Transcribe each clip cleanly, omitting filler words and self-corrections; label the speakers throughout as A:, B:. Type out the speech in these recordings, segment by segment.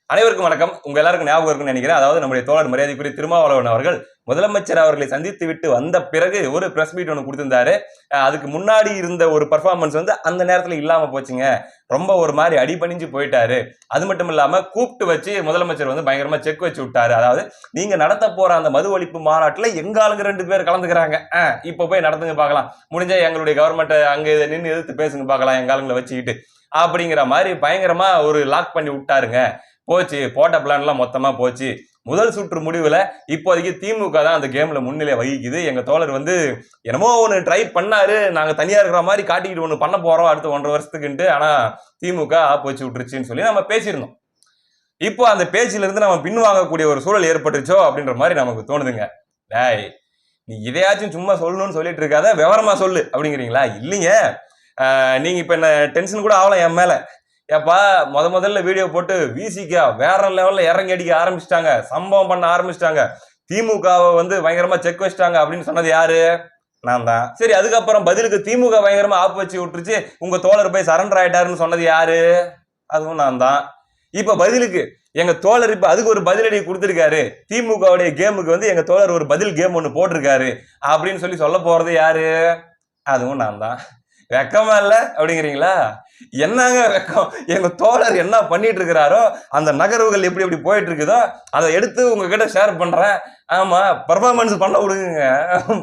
A: அனைவருக்கும் வணக்கம். உங்க எல்லாருக்கும் ஞாபகம் இருக்குன்னு நினைக்கிறேன். அதாவது நம்முடைய தோழர் மரியாதைக்குரிய திருமாவளவன் அவர்கள் முதலமைச்சர் அவர்களை சந்தித்து விட்டு வந்த பிறகு ஒரு பிரஸ் மீட் ஒன்று கொடுத்திருந்தாரு. அதுக்கு முன்னாடி இருந்த ஒரு பர்ஃபார்மன்ஸ் அந்த நேரத்துல இல்லாம போச்சுங்க. ரொம்ப ஒரு மாதிரி அடிபணிஞ்சு போயிட்டாரு. அது மட்டும் இல்லாம கூப்பிட்டு வச்சு முதலமைச்சர் பயங்கரமா செக் வச்சு விட்டாரு. அதாவது நீங்க நடத்த போற அந்த மது ஒழிப்பு மாநாட்டுல எங்க ஆளுங்க 2 பேர் கலந்துக்கிறாங்க. இப்ப போய் நடத்துங்க பார்க்கலாம். முடிஞ்சா எங்களுடைய கவர்மெண்ட் அங்க நின்று எதிர்த்து பேசுங்க பார்க்கலாம் எங்க ஆளுங்களை வச்சுக்கிட்டு அப்படிங்கிற மாதிரி பயங்கரமா ஒரு லாக் பண்ணி விட்டாருங்க. போச்சு, போட்ட பிளான் எல்லாம் மொத்தமா போச்சு. முதல் சுற்று முடிவுல இப்போதைக்கு திமுக தான் அந்த கேம்ல முன்னிலை வகிக்குது. எங்க தோழர் என்னமோ ஒண்ணு ட்ரை பண்ணாரு, நாங்க தனியா இருக்கிற மாதிரி காட்டிக்கிட்டு ஒண்ணு பண்ண போறோம் அடுத்த 1.5 வருஷத்துக்குன்ட்டு. ஆனா திமுக ஆப்போச்சு விட்டுருச்சுன்னு சொல்லி நம்ம பேசியிருந்தோம். இப்போ அந்த பேச்சில இருந்து நம்ம பின்வாங்கக்கூடிய ஒரு சூழல் ஏற்பட்டுச்சோ அப்படின்ற மாதிரி நமக்கு தோணுதுங்க. டேய், நீ இதையாச்சும் சும்மா சொல்லணும்னு சொல்லிட்டு இருக்காத, விவரமா சொல்லு அப்படிங்கிறீங்களா? இல்லைங்க, நீங்க இப்ப என்ன டென்ஷன் கூட ஆகலாம் என் மேல. ஏப்பா முதல்ல வீடியோ போட்டு விசிகா வேற லெவல்ல இறங்கி அடிக்க ஆரம்பிச்சிட்டாங்க, சம்பவம் பண்ண ஆரம்பிச்சிட்டாங்க, திமுகவை பயங்கரமா செக் வச்சிட்டாங்க அப்படின்னு சொன்னது யாரு? நான் தான். சரி, அதுக்கப்புறம் பதிலுக்கு திமுக பயங்கரமா ஆப்பு வச்சு விட்டுருச்சு, உங்க தோழர் போய் சரண்டர் ஆயிட்டாருன்னு சொன்னது யாரு? அதுவும் நான் தான். இப்ப பதிலுக்கு எங்க தோழர் இப்ப அதுக்கு ஒரு பதிலடி கொடுத்திருக்காரு. திமுகவுடைய கேமுக்கு எங்க தோழர் ஒரு பதில் கேம் ஒண்ணு போட்டிருக்காரு அப்படின்னு சொல்ல போறது யாரு? அதுவும் நான் தான். வெக்கமா இல்ல அப்படிங்கிறீங்களா? என்னங்க வெக்கம்? எங்க தோழர் என்ன பண்ணிட்டு இருக்கிறாரோ, அந்த நகர்வுகள் எப்படி எப்படி போயிட்டு இருக்குதோ அதை எடுத்து உங்ககிட்ட ஷேர் பண்றேன். ஆமா, பர்ஃபார்மன்ஸ் பண்ண விடுங்க,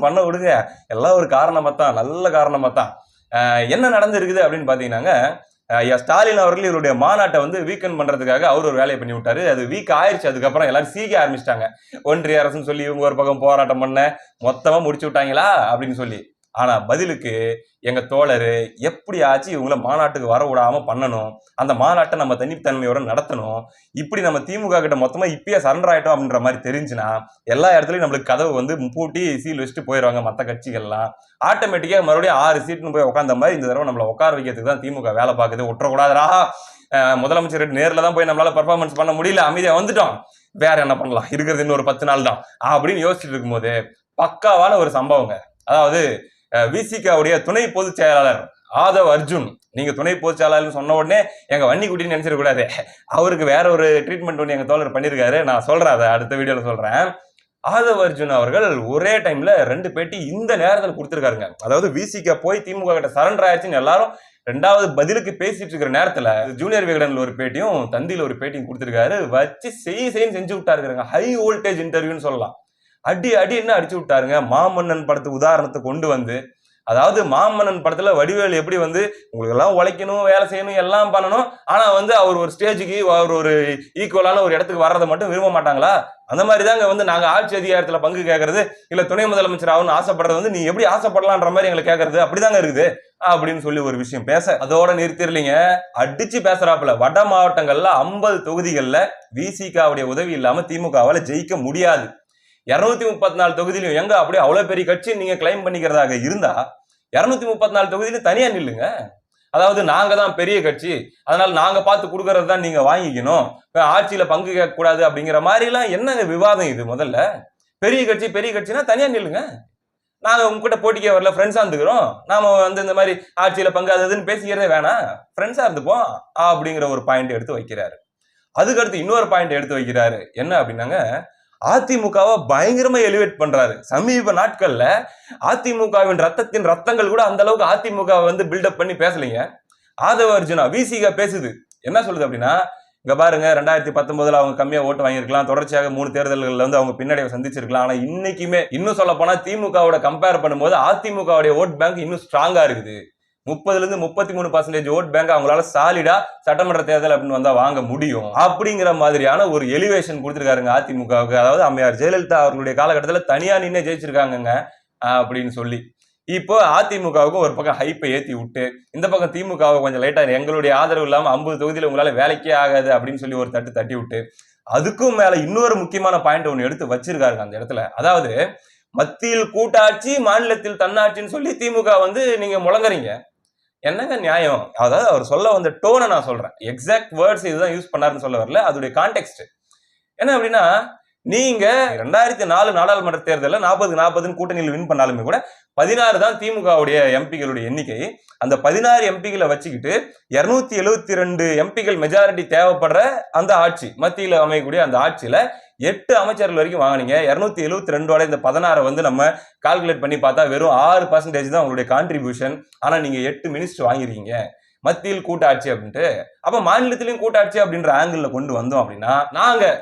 A: பண்ண விடுங்க. எல்லாம் ஒரு காரணமா தான், நல்ல காரணமா தான். என்ன நடந்திருக்குது அப்படின்னு பாத்தீங்கன்னாங்க, ஐயா ஸ்டாலின் அவர்கள் இவருடைய மாநாட்டை வீக்கெண்ட் பண்றதுக்காக அவர் ஒரு வேலையை பண்ணி விட்டாரு. அது வீக் ஆயிடுச்சு. அதுக்கப்புறம் எல்லாரும் சீக்க ஆரம்பிச்சிட்டாங்க. ஒன்றிய அரசுன்னு சொல்லி இவங்க ஒரு பக்கம் போராட்டம் பண்ண மொத்தமா முடிச்சு விட்டாங்களா அப்படின்னு சொல்லி. ஆனா பதிலுக்கு எங்க தோழரு எப்படியாச்சு இவங்கள மாநாட்டுக்கு வர விடாம பண்ணணும், அந்த மாநாட்டை நம்ம தனித்தன்மையோட நடத்தணும், இப்படி நம்ம திமுக கிட்ட மொத்தமா இப்பயே சரண்டர் ஆயிட்டோம் அப்படின்ற மாதிரி தெரிஞ்சுன்னா எல்லா இடத்துலயும் நம்மளுக்கு கதவு பூட்டி சீல் வச்சுட்டு போயிடுவாங்க மற்ற கட்சிகள்லாம். ஆட்டோமேட்டிக்கா மறுபடியும் 6 சீட்னு போய் உட்காந்த மாதிரி இந்த தடவை நம்மளை உட்கார வைக்கிறதுக்கு தான் திமுக வேலை பார்க்குது. விட்டுறக்கூடாதுரா, முதலமைச்சர் நேரில் தான் போய் நம்மளால பெர்ஃபார்மன்ஸ் பண்ண முடியல, அமைதியா வந்துட்டோம், வேற என்ன பண்ணலாம், இருக்கிறது இன்னொரு 10 நாள் தான் அப்படின்னு யோசிச்சுட்டு இருக்கும்போது பக்காவான ஒரு சம்பவங்க. அதாவது விசிகாவுடைய துணை பொதுச் செயலாளர் ஆதவ் அர்ஜுன், நீங்க துணை பொதுச் செயலாளர் சொன்ன உடனே எங்க வன்னி குட்டின்னு நினைச்சிடக்கூடாது, அவருக்கு வேற ஒரு ட்ரீட்மெண்ட் ஒன்று எங்க தோழர் பண்ணிருக்காரு. நான் சொல்றேன், அதை அடுத்த வீடியோல சொல்றேன். ஆதவ் அர்ஜுன் அவர்கள் ஒரே டைம்ல 2 பேட்டி இந்த நேரத்தில் கொடுத்திருக்காருங்க. அதாவது விசிகா போய் திமுக கிட்ட சரண்டர் ஆயிடுச்சுன்னு எல்லாரும் ரெண்டாவது பதிலுக்கு பேசிட்டு இருக்கிற நேரத்துல ஜூனியர் விகடன்ல ஒரு பேட்டியும் தந்தியில ஒரு பேட்டியும் கொடுத்திருக்காரு. வச்சு செய்ன்னு செஞ்சு விட்டாருங்க. ஹை வோல்டேஜ் இன்டர்வியூன்னு சொல்லலாம். அடின்னு அடிச்சு விட்டாருங்க. மாமன்னன் படத்து உதாரணத்தை கொண்டு வந்து, அதாவது மாமன்னன் படத்துல வடிவேல் எப்படி உங்களுக்கு எல்லாம் உழைக்கணும், வேலை செய்யணும், எல்லாம் பண்ணணும், ஆனா அவர் ஒரு ஸ்டேஜுக்கு அவர் ஒரு ஈக்குவலான ஒரு இடத்துக்கு வர்றதை மட்டும் விரும்ப மாட்டாங்களா? அந்த மாதிரி தாங்க நாங்க ஆட்சி அதிகாரத்துல பங்கு கேட்கறது, இல்ல துணை முதலமைச்சர் ஆகணும்னு ஆசைப்படுறது நீ எப்படி ஆசைப்படலான்ற மாதிரி எங்களை கேட்கறது அப்படிதாங்க இருக்குது அப்படின்னு சொல்லி ஒரு விஷயம் பேச, அதோட நிறுத்திடலீங்க, அடிச்சு பேசுறாப்புல. வட மாவட்டங்கள்ல 50 தொகுதிகள்ல விசிகாவுடைய உதவி இல்லாம திமுகவால ஜெயிக்க முடியாது. 234 தொகுதியிலும் எங்க அப்படியே அவ்வளவு பெரிய கட்சி நீங்க கிளைம் பண்ணிக்கிறதாக இருந்தா 234 தொகுதியிலும் தனியா நில்லுங்க. அதாவது நாங்க தான் பெரிய கட்சி, அதனால நாங்க பார்த்து கொடுக்கறது தான் நீங்க வாங்கிக்கணும், ஆட்சியில பங்கு கேட்க கூடாது அப்படிங்கிற மாதிரி எல்லாம் என்னங்க விவாதம் இது? முதல்ல பெரிய கட்சினா தனியா நில்லுங்க. நாங்க உங்ககிட்ட போட்டிக்கே வரல, ஃப்ரெண்ட்ஸா இருந்துக்கிறோம், நாம இந்த மாதிரி ஆட்சியில பங்கு அதுன்னு பேசிக்கிறதே வேணாம், ஃப்ரெண்ட்ஸா இருந்துப்போம் அப்படிங்கிற ஒரு பாயிண்ட் எடுத்து வைக்கிறாரு. அதுக்கடுத்து இன்னொரு பாயிண்ட் எடுத்து வைக்கிறாரு. என்ன அப்படின்னாங்க, அதிமுகவை பயங்கரமா எலிவேட் பண்றாரு. சமீப நாட்கள்ல அதிமுகவின் ரத்தங்கள் கூட அந்த அளவுக்கு அதிமுக பில்டப் பண்ணி பேசலைங்க. ஆதவ அர்ஜுனா விசிக பேசுது. என்ன சொல்லுது அப்படின்னா, இங்க பாருங்க, 2019 அவங்க கம்மியா ஓட்டு வாங்கியிருக்கலாம், தொடர்ச்சியாக 3 தேர்தல்கள்ல அவங்க பின்னடைவை சந்திச்சிருக்கலாம், ஆனா இன்னைக்குமே இன்னும் சொல்ல போனா திமுகவோட கம்பேர் பண்ணும்போது அதிமுகவுடைய ஓட் பேங்க் இன்னும் ஸ்ட்ராங்கா இருக்குது. 30-33% ஓட் பேங்க் அவங்களால சாலிடா சட்டமன்ற தேர்தல் அப்படின்னு வந்தா வாங்க முடியும் அப்படிங்கிற மாதிரியான ஒரு எலிவேஷன் கொடுத்திருக்காருங்க அதிமுகவுக்கு. அதாவது அம்மையார் ஜெயலலிதா அவர்களுடைய காலகட்டத்தில் தனியா நின்று ஜெயிச்சிருக்காங்க அப்படின்னு சொல்லி. இப்போ அதிமுகவுக்கு ஒரு பக்கம் ஹைப்பை ஏத்தி விட்டு, இந்த பக்கம் திமுகவை கொஞ்சம் லைட்டா எங்களுடைய ஆதரவு இல்லாம 50 தொகுதியில உங்களால வேலைக்கே ஆகாது அப்படின்னு சொல்லி ஒரு தட்டி விட்டு, அதுக்கும் மேல இன்னொரு முக்கியமான பாயிண்ட் ஒண்ணு எடுத்து வச்சிருக்காருங்க அந்த இடத்துல. அதாவது மத்தியில் கூட்டாட்சி, மாநிலத்தில் தன்னாட்சின்னு சொல்லி திமுக நீங்க முழங்குறீங்க, என்னங்க நியாயம்? அதாவது அவர் சொல்ல வந்த டோனை நான் சொல்றேன், எக்ஸாக்ட் வேர்ட்ஸ் இதுதான் யூஸ் பண்ணாருன்னு சொல்ல வரல, அதோடைய கான்டெக்ட் என்ன அப்படின்னா, நீங்க 2004 நாடாளுமன்ற தேர்தலில் 40-40 கூட்டணியில் வின் பண்ணாலுமே கூட 16 தான் திமுகவுடைய எம்பிகளுடைய எண்ணிக்கை. அந்த 16 எம்பிகளை வச்சுக்கிட்டு 272 எம்பிகள் மெஜாரிட்டி தேவைப்படுற அந்த ஆட்சி, மத்தியில் அமையக்கூடிய அந்த ஆட்சியில 8 அமைச்சர்கள் வரைக்கும் வாங்கினீங்க. 272 இந்த 16 வந்து நம்ம கால்குலேட் பண்ணி பார்த்தா வெறும் 6% தான் உங்களுடைய கான்ட்ரிபியூஷன். ஆனா நீங்க 8 மினிஸ்டர் வாங்கிருக்கீங்க. மத்தியில் கூட்டாட்சி அப்படின்ட்டு. அப்ப மாநிலத்திலையும் கூட்டாட்சி அப்படின்ற ஆங்கிள் கொண்டு வந்தோம் அப்படின்னா,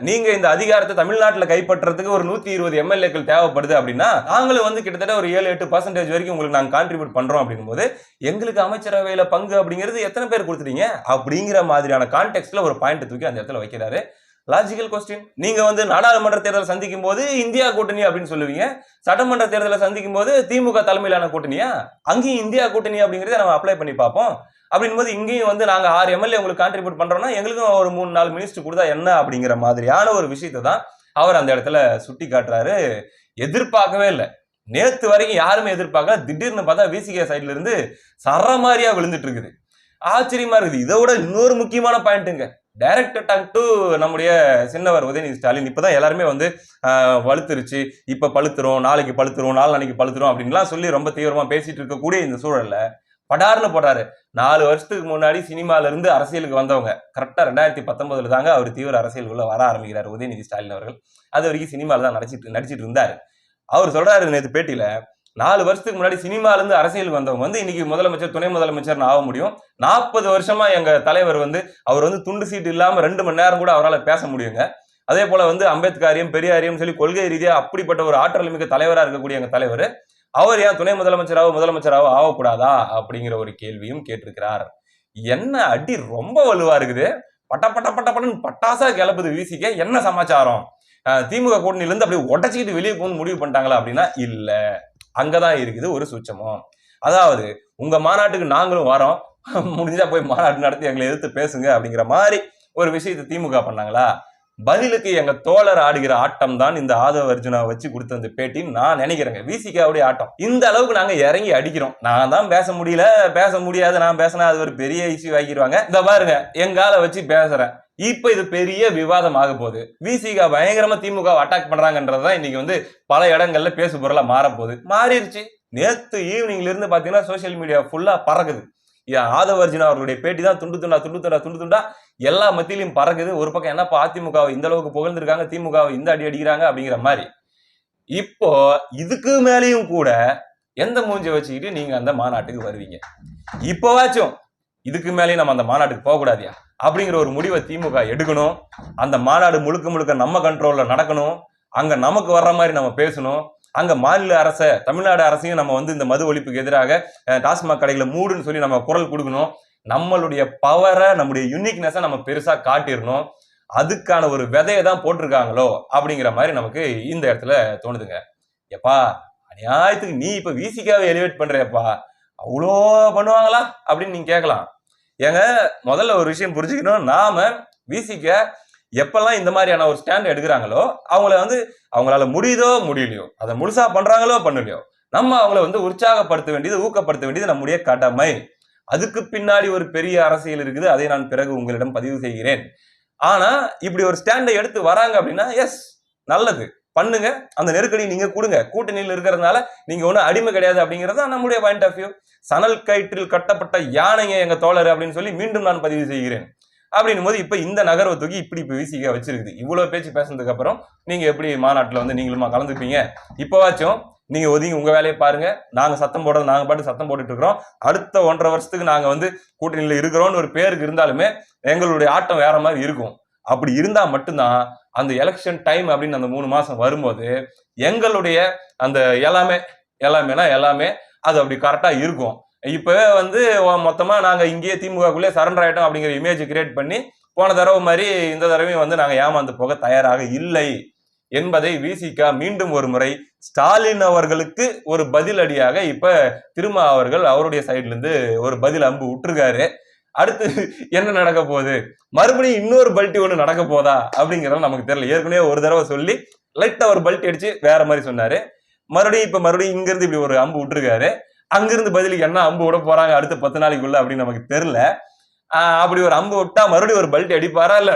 A: நீங்க இந்த அதிகாரத்தை தமிழ்நாட்டில் கைப்பற்றதுக்கு ஒரு 120 எம்எல்ஏக்கள் தேவைப்படுது அப்படின்னா, நாங்களும் வந்து கிட்டத்தட்ட ஒரு 7-8% வரைக்கும் உங்களுக்கு நாங்க கான்ட்ரிபியூட் பண்றோம் அப்படிங்கும் போது, எங்களுக்கு அமைச்சரவையில பங்கு அப்படிங்கிறது எத்தனை பேர் கொடுத்துட்டீங்க அப்படிங்கிற மாதிரியான கான்டெக்ட்ல ஒரு பாயிண்ட் தூக்கி அந்த இடத்துல வைக்கிறாரு. Logical question. நீங்க வந்து நாடாளுமன்ற தேர்தலை சந்திக்கும் போது இந்தியா கூட்டணி அப்படின்னு சொல்லுவீங்க, சட்டமன்ற தேர்தலை சந்திக்கும் போது திமுக தலைமையிலான கூட்டணியா? அங்கேயும் இந்தியா கூட்டணி அப்படிங்கறத நம்ம அப்ளை பண்ணி பார்ப்போம். அப்படின் போது இங்கேயும் வந்து நாங்க 6 எம்எல்ஏ உங்களுக்கு கான்ட்ரிபியூட் பண்றோம்னா எங்களுக்கும் ஒரு 3-4 மினிஸ்டர் கொடுத்தா என்ன அப்படிங்கிற மாதிரியான ஒரு விஷயத்தை தான் அவர் அந்த இடத்துல சுட்டி காட்டுறாரு. எதிர்பார்க்கவே இல்லை, நேத்து வரைக்கும் யாருமே எதிர்பார்க்கல. திடீர்னு பார்த்தா விசிகே சைட்ல இருந்து சரமாரியா விழுந்துட்டு இருக்குது. ஆச்சரியமா இருக்குது. இதை விட இன்னொரு முக்கியமான பாயிண்ட்டுங்க, டைரக்ட் அட்டாக் டு நம்முடைய சின்னவர் உதயநிதி ஸ்டாலின். இப்பதான் எல்லாருமே வந்து வலுத்துருச்சு, இப்ப பழுத்துரும், நாளைக்கு பழுத்துரும், நாளைக்கு பழுத்துரும் அப்படின்லாம் சொல்லி ரொம்ப தீவிரமா பேசிட்டு இருக்கக்கூடிய இந்த சூழல்ல படார்னு போடுறாரு. 4 வருஷத்துக்கு முன்னாடி சினிமால இருந்து அரசியலுக்கு வந்தவங்க, கரெக்டா 2019 தாங்க அவர் தீவிர அரசியலுக்குள்ள வர ஆரம்பிக்கிறார் உதயநிதி ஸ்டாலின் அவர்கள். அது வரைக்கும் சினிமால தான் நடிச்சிட்டு இருந்தாரு. அவர் சொல்றாரு நேற்று பேட்டியில, 4 வருஷத்துக்கு முன்னாடி சினிமால இருந்து அரசியலுக்கு வந்தவங்க வந்து இன்னைக்கு முதலமைச்சர், துணை முதலமைச்சர் ஆக முடியும். 40 வருஷமா எங்க தலைவர் வந்து அவர் வந்து துண்டு சீட்டு இல்லாம 2 மணி நேரம் கூட அவரால் பேச முடியுங்க. அதே போல வந்து அம்பேத்கரையும் பெரியாரையும் சொல்லி கொள்கை ரீதியா அப்படிப்பட்ட ஒரு ஆற்றல் மிக்க தலைவரா இருக்கக்கூடிய எங்க தலைவர், அவர் ஏன் துணை முதலமைச்சராக ஆகக்கூடாதா அப்படிங்கிற ஒரு கேள்வியும் கேட்டிருக்கிறார். என்ன அடி ரொம்ப வலுவா இருக்குது, பட்டன்னு பட்டாசா கிளப்புது வீசிக்க. என்ன சமாச்சாரம்? திமுக கூட்டணியில இருந்து அப்படியே உடச்சிக்கிட்டு வெளியே போகணும்னு முடிவு பண்ணிட்டாங்களா அப்படின்னா இல்ல, அங்கதான் இருக்குது ஒரு சூட்சமம். அதாவது உங்க மாநாட்டுக்கு நாங்களும் வரோம், முடிஞ்சா போய் மாநாட்டு நடத்தி எங்களை எதிர்த்து பேசுங்க அப்படிங்கிற மாதிரி ஒரு விஷயத்தை திமுக பண்ணாங்களா? பதிலுக்கு எங்க தோழர் ஆடுகிற ஆட்டம் தான் இந்த ஆதவ அர்ஜுனா வச்சு கொடுத்த அந்த பேட்டின்னு நான் நினைக்கிறேங்க. விசிகாவுடைய ஆட்டம் இந்த அளவுக்கு நாங்க இறங்கி அடிக்கிறோம். நான் தான் பேச முடியாது, நான் பேசினா அது ஒரு பெரிய இஷ்யூ ஆக்கிடுவாங்க. இந்த பாருங்க, எங்கால வச்சு பேசுறேன், இப்ப இது பெரிய விவாதம் ஆக போகுது. விசிகா பயங்கரமா திமுக அட்டாக் பண்றாங்கன்றதுதான் இன்னைக்கு வந்து பல இடங்கள்ல பேசு பொருளா மாறப்போகுது. மாறிடுச்சு. நேத்து ஈவினிங்ல இருந்து பாத்தீங்கன்னா சோசியல் மீடியா ஃபுல்லா பறக்குது. ஆதவ அர்ஜுனா அவர்களுடைய பேட்டி தான் துண்டு துண்டா எல்லா மத்தியிலும் பறக்குது. ஒரு பக்கம் என்னப்பா அதிமுகவை இந்த அளவுக்கு புகழ்ந்திருக்காங்க, திமுகவை இந்த அடி அடிக்கிறாங்க அப்படிங்கிற மாதிரி. இப்போ இதுக்கு மேலேயும் கூட எந்த மூஞ்சி வச்சுக்கிட்டு நீங்க அந்த மாநாட்டுக்கு வருவீங்க? இப்போவாச்சும் இதுக்கு மேலேயும் நம்ம அந்த மாநாட்டுக்கு போக கூடாதியா அப்படிங்கிற ஒரு முடிவை திமுக எடுக்கணும். அந்த மாநாடு முழுக்க நம்ம கண்ட்ரோல்ல நடக்கணும். அங்க நமக்கு வர்ற மாதிரி நம்ம பேசணும். அங்க மாநில அரச, தமிழ்நாடு அரசையும் நம்ம வந்து இந்த மது ஒழிப்புக்கு எதிராக டாஸ்மாக் கடைகளை மூடுன்னு சொல்லி நம்ம குரல் கொடுக்கணும். நம்மளுடைய பவரை, நம்முடைய யூனிக்னஸை நம்ம பெருசா காட்டிடணும். அதுக்கான ஒரு விதையை தான் போட்டிருக்காங்களோ அப்படிங்கிற மாதிரி நமக்கு இந்த இடத்துல தோணுதுங்க. எப்பா அநியாயத்துக்கு நீ இப்ப விசிகாவை எலிவேட் பண்றியப்பா, அவ்வளோ பண்ணுவாங்களா அப்படின்னு நீங்க கேட்கலாம். ஏங்க முதல்ல ஒரு விஷயம் புரிஞ்சுக்கணும், நாம விசிக எப்பெல்லாம் இந்த மாதிரியான ஒரு ஸ்டாண்ட் எடுக்கிறாங்களோ அவங்களால முடியுதோ முடியலையோ, அதை முழுசா பண்றாங்களோ பண்ணலையோ, நம்ம அவங்கள வந்து உற்சாகப்படுத்த வேண்டியது, ஊக்கப்படுத்த வேண்டியது நம்முடைய கடமை. அதுக்கு பின்னாடி ஒரு பெரிய அரசியல் இருக்குது, அதை நான் பிறகு உங்களிடம் பதிவு செய்கிறேன். ஆனா இப்படி ஒரு ஸ்டாண்டை எடுத்து வராங்க அப்படின்னா எஸ், நல்லது பண்ணுங்க, அந்த நெருக்கடி நீங்க கொடுங்க. கூட்டணியில் இருக்கிறதுனால நீங்க ஒன்னும் அடிமை கிடையாது அப்படிங்கறத நம்முடைய பாயிண்ட் ஆஃப் வியூ. சணல் கயிற்றில் கட்டப்பட்ட யானைங்க எங்க தோழர் அப்படின்னு சொல்லி மீண்டும் நான் பதிவு செய்கிறேன். அப்படின்னும் போது இப்ப இந்த நகர்வை தூக்கி இப்படி இப்ப விசிக வச்சிருக்குது. இவ்வளவு பேச்சு பேசுனதுக்கு அப்புறம் நீங்க எப்படி மாநாட்டுல வந்து நீங்களுமா கலந்துப்பீங்க? இப்பவாச்சும் நீங்க ஒதுங்கி உங்க வேலையை பாருங்க. நாங்க சத்தம் போடுறது, நாங்க பாட்டு சத்தம் போட்டுட்டு இருக்கிறோம். அடுத்த 1.5 வருஷத்துக்கு நாங்க வந்து கூட்டணியில இருக்கிறோம்னு ஒரு பேருக்கு இருந்தாலுமே எங்களுடைய ஆட்டம் வேற மாதிரி இருக்கும். அப்படி இருந்தா மட்டும்தான் அந்த எலெக்ஷன் டைம் அப்படின்னு அந்த 3 மாசம் வரும்போது எங்களுடைய அந்த எல்லாமே அது அப்படி கரெக்டா இருக்கும். இப்பவே வந்து மொத்தமா நாங்க இங்கேயே திமுகக்குள்ளே சரண்டர் ஆயிட்டோம் அப்படிங்கிற இமேஜ் கிரியேட் பண்ணி போன தடவை மாதிரி இந்த தடவையும் வந்து நாங்க ஏமாந்து போக தயாராக இல்லை என்பதை விசிக மீண்டும் ஒரு முறை ஸ்டாலின் அவர்களுக்கு ஒரு பதிலடியாக இப்ப திருமா அவர்கள் அவருடைய சைட்ல இருந்து ஒரு பதில் அம்பு விட்டுருக்காரு. அடுத்து என்ன நடக்க போகுது, மறுபடியும் இன்னொரு பல்ட்டி ஒண்ணு நடக்க போதா அப்படிங்கறது நமக்கு தெரியல. ஏற்கனவே ஒரு தடவை சொல்லி லைட்டா ஒரு பல்ட்டி அடிச்சு வேற மாதிரி சொன்னாரு. மறுபடியும் இங்க இருந்து இப்படி ஒரு அம்பு விட்டுருக்காரு. அங்கிருந்து பதிலுக்கு என்ன அம்பு விட போறாங்க அடுத்த 10 நாளைக்குள்ள அப்படின்னு நமக்கு தெரியல. அப்படி ஒரு அம்பு விட்டா மறுபடியும் ஒரு பல்ட்டி அடிப்பாரா இல்ல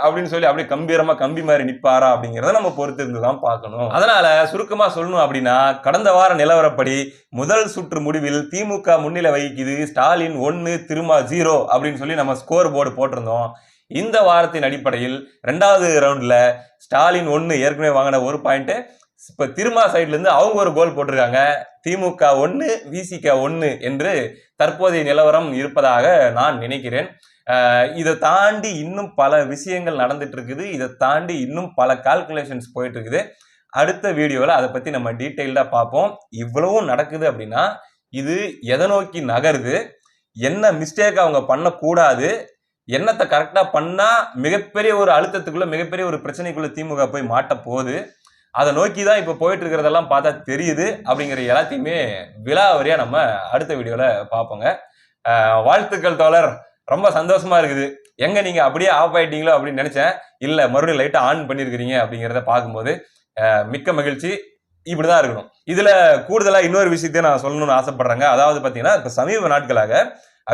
A: அப்படின்னு சொல்லி அப்படியே கம்பீரமா கம்பி மாதிரி நிப்பாரா அப்படிங்கிறத நம்ம பொறுத்து இருந்துதான் பார்க்கணும். அதனால சுருக்கமா சொல்லணும் அப்படின்னா, கடந்த வார நிலவரப்படி முதல் சுற்று முடிவில் திமுக முன்னிலை வகிக்குது, ஸ்டாலின் 1 திருமா 0 அப்படின்னு சொல்லி நம்ம ஸ்கோர் போர்டு போட்டிருந்தோம். இந்த வாரத்தின் அடிப்படையில் 2வது ரவுண்ட்ல ஸ்டாலின் 1 ஏற்கனவே வாங்கின 1 பாயிண்ட், இப்ப திருமா சைட்ல இருந்து அவங்க ஒரு கோல் போட்டிருக்காங்க. திமுக 1 விசிக 1 என்று தற்போதைய நிலவரம் இருப்பதாக நான் நினைக்கிறேன். இதை தாண்டி இன்னும் பல விஷயங்கள் நடந்துட்டு இருக்குது. இதை தாண்டி இன்னும் பல கால்குலேஷன்ஸ் போயிட்டு இருக்குது. அடுத்த வீடியோவில் அதை பத்தி நம்ம டீட்டெயில்டா பார்ப்போம். இவ்வளவும் நடக்குது அப்படின்னா இது எதை நோக்கி நகருது, என்ன மிஸ்டேக் அவங்க பண்ணக்கூடாது, என்னத்தை கரெக்டா பண்ணா மிகப்பெரிய ஒரு அழுத்தத்துக்குள்ள மிகப்பெரிய ஒரு பிரச்சனைக்குள்ள திமுக போய் மாட்ட போகுது, அதை நோக்கி தான் இப்போ போயிட்டு இருக்கிறதெல்லாம் பார்த்தா தெரியுது. அப்படிங்கிற எல்லாத்தையுமே விலாவரியா நம்ம அடுத்த வீடியோல பார்ப்போங்க. வாழ்த்துக்கள் தோழர், ரொம்ப சந்தோஷமா இருக்குது. எங்க நீங்க அப்படியே ஆஃப் ஆயிட்டீங்களோ அப்படின்னு நினைச்சேன். இல்ல, மறுபடியும் லைட்டா ஆன் பண்ணிருக்கிறீங்க அப்படிங்கிறத பார்க்கும்போது மிக்க மகிழ்ச்சி. இப்படிதான் இருக்கணும். இதுல கூடுதலா இன்னொரு விஷயத்தையும் நான் சொல்லணும்னு ஆசைப்படுறேங்க. அதாவது பாத்தீங்கன்னா, இப்ப சமீப நாட்களாக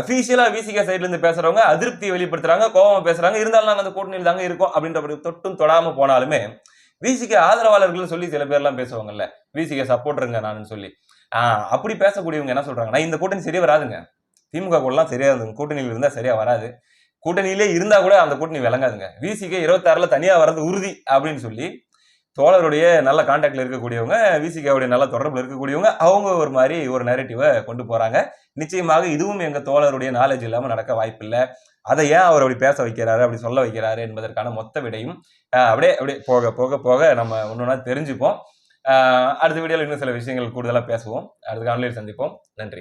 A: அபிஷியலா விசிக சைட்ல இருந்து பேசுறவங்க அதிருப்தியை வெளிப்படுத்துறாங்க, கோபமா பேசுறாங்க. இருந்தாலும் நாங்க அந்த கூட்டணியில் தாங்க இருக்கோம் அப்படின்ற தொட்டும் தொடாம போனாலுமே விசிக ஆதரவாளர்கள் சொல்லி சில பேர் எல்லாம் பேசுவாங்கல்ல, விசிக சப்போர்ட்டருங்க நான் சொல்லி. அப்படி பேசக்கூடியவங்க என்ன சொல்றாங்கன்னா, இந்த கூட்டணி சரியா வராதுங்க, திமுக கூட எல்லாம் சரியா இருந்துங்க, கூட்டணியில் இருந்தா சரியா வராது, கூட்டணியிலே இருந்தா கூட அந்த கூட்டணி விளங்காதுங்க, விசிக 26ல தனியா வர்றது உறுதி அப்படின்னு சொல்லி தோழருடைய நல்ல கான்டாக்ட்ல இருக்கக்கூடியவங்க, விசிகாவுடைய நல்ல தொடர்புல இருக்கக்கூடியவங்க, அவங்க ஒரு மாதிரி ஒரு நரேட்டிவை கொண்டு போறாங்க. நிச்சயமாக இதுவும் எங்க தோழருடைய நாலேஜ் இல்லாம நடக்க வாய்ப்பில்லை. அதை ஏன் அவர் அப்படி பேச வைக்கிறாரு, அப்படி சொல்ல வைக்கிறாரு என்பதற்கான மொத்த விடையும் அப்படியே அப்படியே போக போக போக நம்ம ஒன்னொன்னா தெரிஞ்சுப்போம். அடுத்த வீடியோல இன்னும் சில விஷயங்கள் கூடுதலா பேசுவோம். அடுத்த காணொலியில் சந்திப்போம். நன்றி.